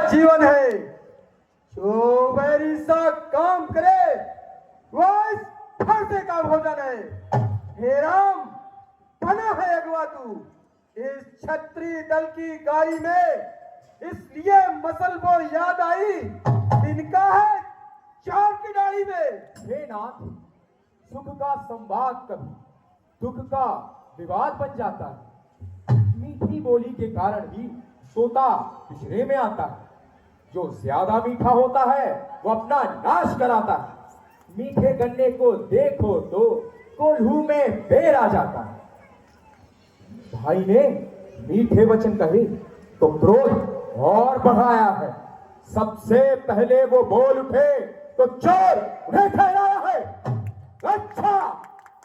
जीवन है। जो बैरी सा काम करे वह फल से काम हो जाना है। हे राम, बना है अगवा तू इस क्षत्रिय दल की गाड़ी में, इसलिए मसल वो याद आई इनका है चार की डाली में। हे नाथ, सुख का संवाद कभी दुख का विवाद बन जाता है। मीठी बोली के कारण ही तोता पिछड़े में आता है। जो ज्यादा मीठा होता है वो अपना नाश कराता है। मीठे गन्ने को देखो तो कोल्हू में बेर आ जाता है। भाई ने मीठे वचन कहे तो क्रोध और बढ़ाया है। सबसे पहले वो बोल उठे तो चोर उन्हें ठहराया है। अच्छा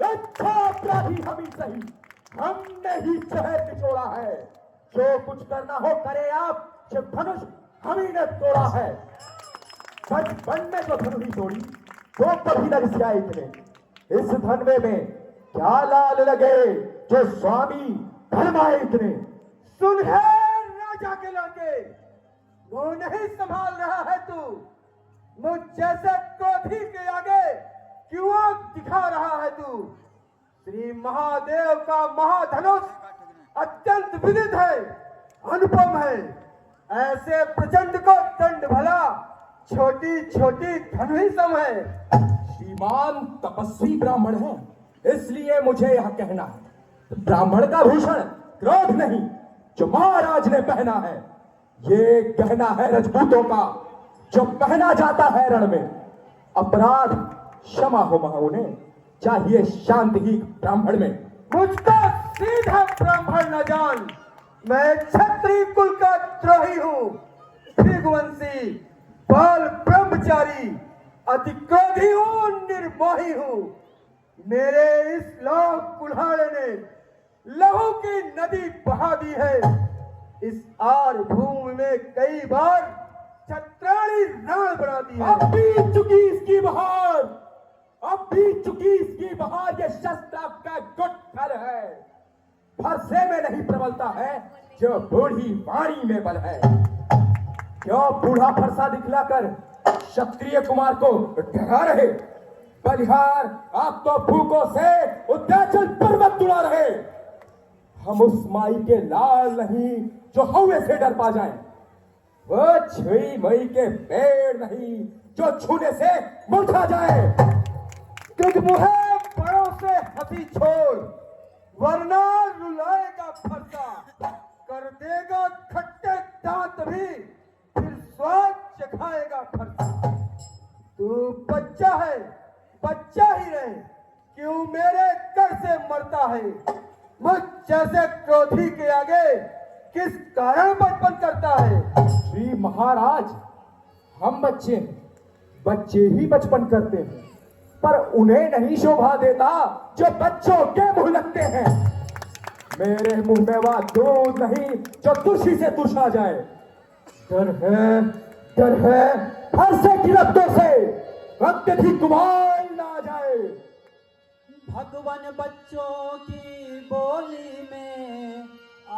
अपराधी हम ही सही, हमने ही शहर निचोड़ा है। जो कुछ करना हो करे आप, जब धनुष हम ही ने तोड़ा है। बचपन में जो धनुष तोड़ी तो कभी न रिसाए इतने। इस धनवे में क्या लाल लगे जो स्वामी धर्माए इतने। सुन है राजा के लड़के, वो नहीं संभाल रहा है तू। मुझ जैसे क्रोधी के आगे क्यों आंख दिखा रहा है तू। श्री महादेव का महाधनुष अत्यंत विदित है, अनुपम है। ऐसे प्रचंड को दंड भला छोटी छोटी धनु ही सम है। श्रीमान तपस्वी ब्राह्मण है, इसलिए मुझे यह कहना है। ब्राह्मण का भूषण क्रोध नहीं, जो महाराज ने पहना है। ये कहना है रजपूतों का, जो पहना जाता है रण में। अपराध क्षमा हो उन्हें, चाहिए शांति ही ब्राह्मण में। मुझको सीधा ब्राह्मण न जान, मैं क्षत्रिय कुल का द्रोही हूँ। भृगुवंशी, बाल ब्रह्मचारी, अति क्रोधी हूँ, निर्मोही हूँ। मेरे इस लोक कुल्हाड़े ने लहू की नदी बहा दी है। इस आर भूमि में कई बार छत्राणी राण बना दी है। अब बीत चुकी इसकी बहार, अब बीत चुकी इसकी बहार। ये शस्त्र आपका गुट्ठर है, फरसे में नहीं प्रबलता है, जो बूढ़ी वाणी में बल है। क्यों बूढ़ा फरसा दिखलाकर क्षत्रिय कुमार को डरा रहे। बलिहार, आप तो भूखों से उद्याचल पर्वत उड़ा रहे। हम उस माई के लाल नहीं जो हवे से डर पा जाए। वो छुई मई के पेड़ नहीं जो छूने से मुरझा जाए। तुझ मुहे बड़ों से हंसी छोड़, वरना रुलाएगा फरसा। कर देगा खट्टे दांत भी, फिर स्वाद चखाएगा फरसा। तू बच्चा है, बच्चा ही रहे, क्यों मेरे कर से मरता है। मुझ जैसे क्रोधी के आगे किस कारण बचपन करता है। श्री महाराज, हम बच्चे हैं, बच्चे ही बचपन करते हैं, पर उन्हें नहीं शोभा देता जो बच्चों के मुंह लगते हैं। मेरे मुंह में वह दूध नहीं जो तुलसी से तुष आ जाए। डर है हर से की रफ्तों से अत्यधिक गुमान ना आ जाए। भगवान बच्चों की बोली में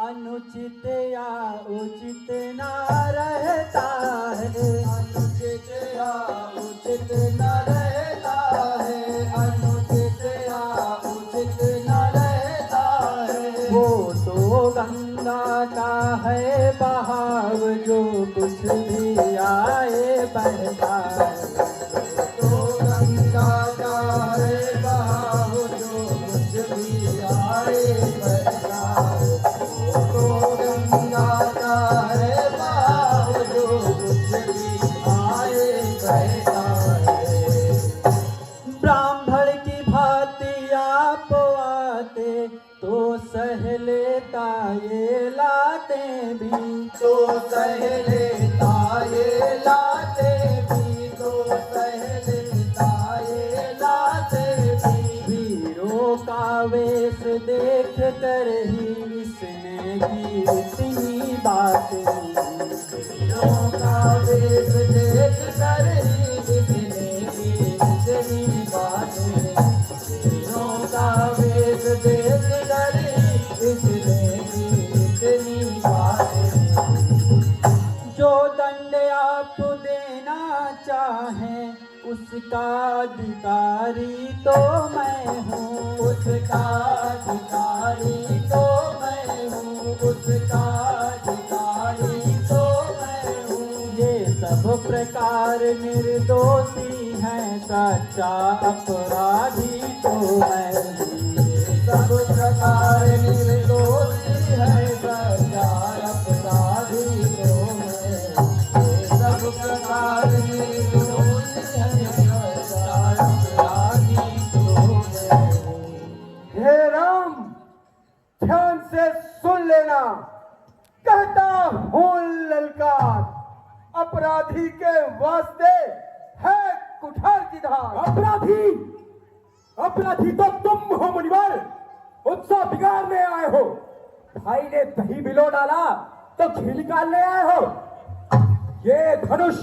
अनुचित या उचित ना रहता है। अनुचित या उचित ना रहता है। अनुचित या उचित ना रहता है। वो तो गंगा का है बहाव, जो कुछ भी आए बहता है। तो गंगा का है बहाव, जो कुछ भी आए बहता है। तो गंगा का है बहाव, जो कुछ भी आए बहता है। ब्राह्मण की भांति आप आते तो सह लेता ये लाते भी। तो सह लेता ये लाते भी। तो सह लेता ये लाते भी। वीरों का वेश देख कर ही इसने की इतनी बात। वीरों का वेश देख कर ही इसने की इतनी बात। वीरों का वेश देख कर ही इसने की इतनी बात। जो दंड आप देना चाहें, उसका अधिकारी तो मैं हूँ, उसका अधिकारी तो मैं हूँ, उसका अधिकारी तो मैं हूँ। ये सब प्रकार निर्दोषी हैं, सच्चा अपराधी तो मैं हूँ। ये सब प्रकार निर्दोषी हैं, सच्चा अपराधी तो मैं हूँ। ये सब प्रकार निर्दोषी हैं, सच्चा अपराधी तो मैं हूँ। हे राम, ध्यान से सुन लेना, कहता हूँ ललकार, अपराधी के वास्ते है कुठार की धार। अपराधी, अपराधी तो तुम हो मुनिवर, उत्सव बिगाड़ने आए हो। भाई ने दही बिलो डाला तो घी निकालने आए हो। ये धनुष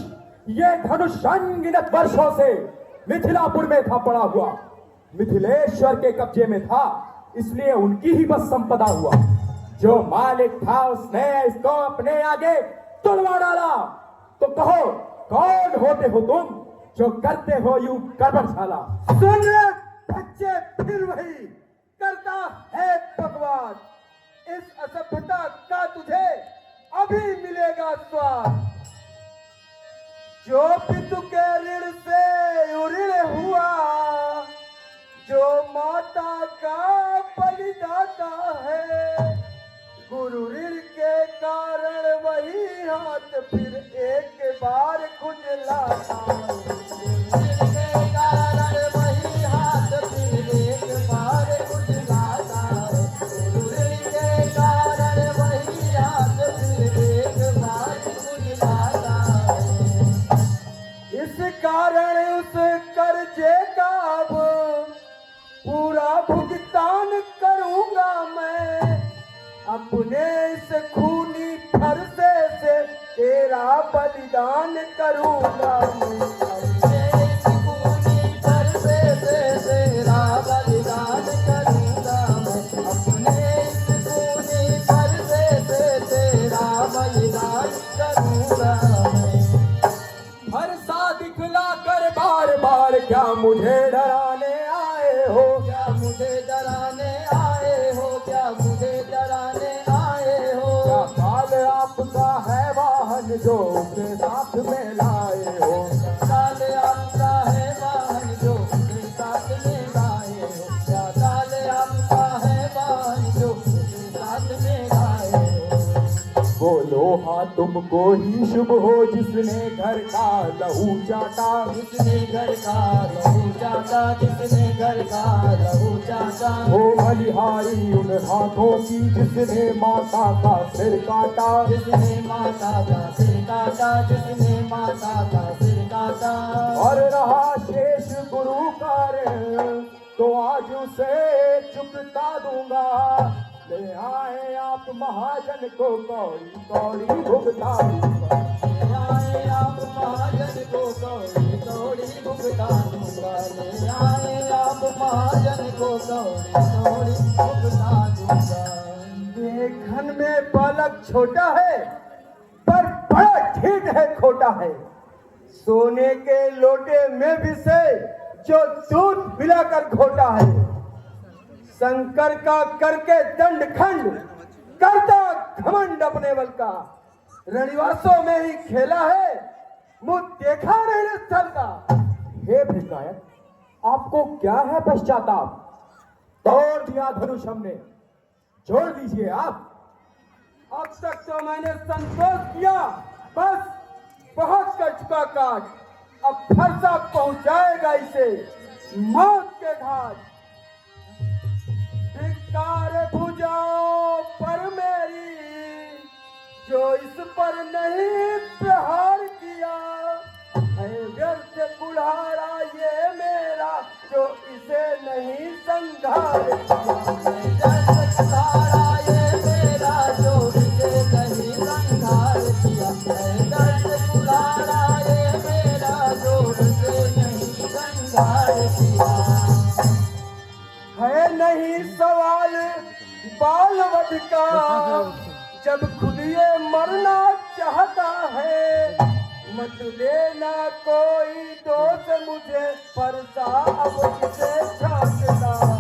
अनगिनत वर्षों से मिथिलापुर में था पड़ा हुआ, मिथिलेश्वर के कब्जे में था, इसलिए उनकी ही बस संपदा हुआ। जो मालिक था उसने इसको अपने आगे तुड़वा डाला। तो कहो, कौन होते हो तुम जो करते हो यूं गड़बड़शाला? सुन रे बच्चे, फिर वही करता है बकवास। इस असभ्यता का तुझे अभी मिलेगा स्वाद। जो पितु के ऋण से उऋण हुआ, जो माता का बलिदाता है, गुरु ऋण के कारण वही हाथ फिर एक बार खुजलाता है। ऋण के कारण वही हाथ फिर एक बार खुजलाता है। गुरु ऋण के कारण वही हाथ फिर एक बार खुजलाता है। इस कारण उस कर्जे का अब पूरा भुगतान करूंगा मैं, अपने इस खूनी फरसे से तेरा बलिदान करूंगा मैं। अपने इस खूनी फरसे से तेरा बलिदान करूंगा मैं, अपने इस खूनी फरसे से तेरा बलिदान करूंगा मैं। फरसा दिखला कर बार बार क्या मुझे डराने आए हो? क्या मुझे डराने आए हो? क्या मुझे डराने आए हो? क्या काल आपका है वाहन जो उसके साथ में लाए हो? काल आपका है वाहन जो उसके साथ में लाए हो? क्या काल आपका है वाहन जो उसके साथ में लाए हो? वो लोहा तुमको ही शुभ हो जिसने घर का लहू चाटा, जिसने घर का लहू चाटा, जिसने घर का लहू चाटा। हो बलिहारी उन हाथों की जिसने माता का सिर काटा, जिसने माता का सिर काटा, जिसने माता का सिर काटा। और रहा शेष गुरु का ऋण तो आज उसे चुकता दूंगा। ले आए आप महाजन को कौड़ी कौड़ी भुगता दूंगा। ले आए आप महाजन को कौड़ी कौड़ी भुगता दूंगा। ले आए आप महाजन को कौड़ी कौड़ी भुगता दूंगा। देखन में बालक छोटा है, पर बड़ा ठीक है खोटा है। सोने के लोटे में भी से जो दूध मिलाकर घोटा है। शंकर का करके दंड खंड करता घमंड अपने बल का। रणिवासों में ही खेला है, मुंह देखा नहीं स्थल का। हे भृगायक, आपको क्या है पश्चाताप? तोड़ दिया धनुष हमने, छोड़ दीजिए आप। अब तक तो मैंने संतोष किया, बस बहुत कर चुका काट। अब फरसा पहुंचाएगा इसे मौत के घाट। धिक्कार भुजाओं पर मेरी, जो इस पर नहीं प्रहार किया है। व्यर्थ कुल्हाड़ा ये मेरा, जो इसे नहीं संघार किया। व्यर्थ कुल्हाड़ा ये मेरा, जो इसे नहीं संघार किया। व्यर्थ कुल्हाड़ा ये मेरा, जो इसे नहीं संघार किया। है नहीं सवाल बाल वध का, जब खुद ये मरना चाहता है। मत देना कोई दोष मुझे फरसा अब किसे छाटता है।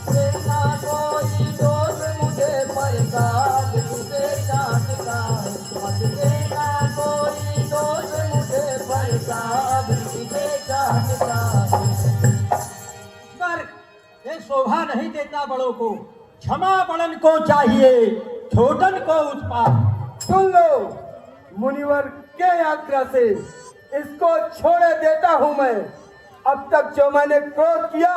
देना कोई दोष मुझे परसाद तुझे चाटता है। मत देना कोई दोष मुझे परसाद तुझे चाटता है। पर ये शोभा नहीं देता बड़ों को, क्षमा बड़न को चाहिए, छोटन को उत्पात। सुन लो, मुनिवर के आज्ञा से इसको छोड़े देता हूं मैं। अब तक जो मैंने क्रोध किया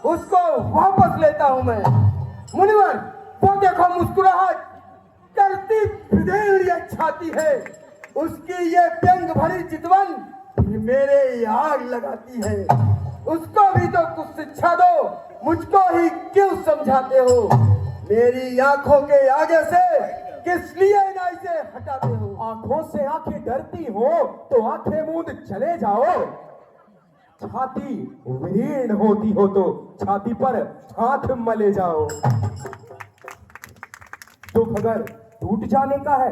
उसको वापस लेता हूं मैं। मुनिवर, वो देखो मुस्कुराहट करती भेड़िया छाती है, उसकी ये व्यंग भरी चितवन मेरे आग लगाती है। उसको भी तो कुछ शिक्षा दो, मुझको ही क्यों समझाते हो? मेरी आंखों के आगे से किस लिए ना इसे हटाते हो? आंखों से आंखें डरती हो तो आंखें मूंद चले जाओ। छाती विरीण होती हो तो छाती पर हाथ मले जाओ। दुख अगर टूट जाने का है,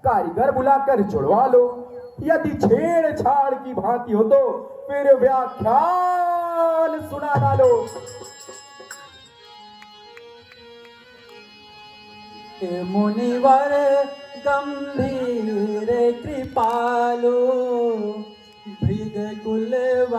कारीगर बुलाकर जुड़वा लो। यदि छेड़छाड़ की भांति हो तो फिर व्याख्यान सुना डालो। हे मुनिवर गंभीर कृपालु, भृग कुल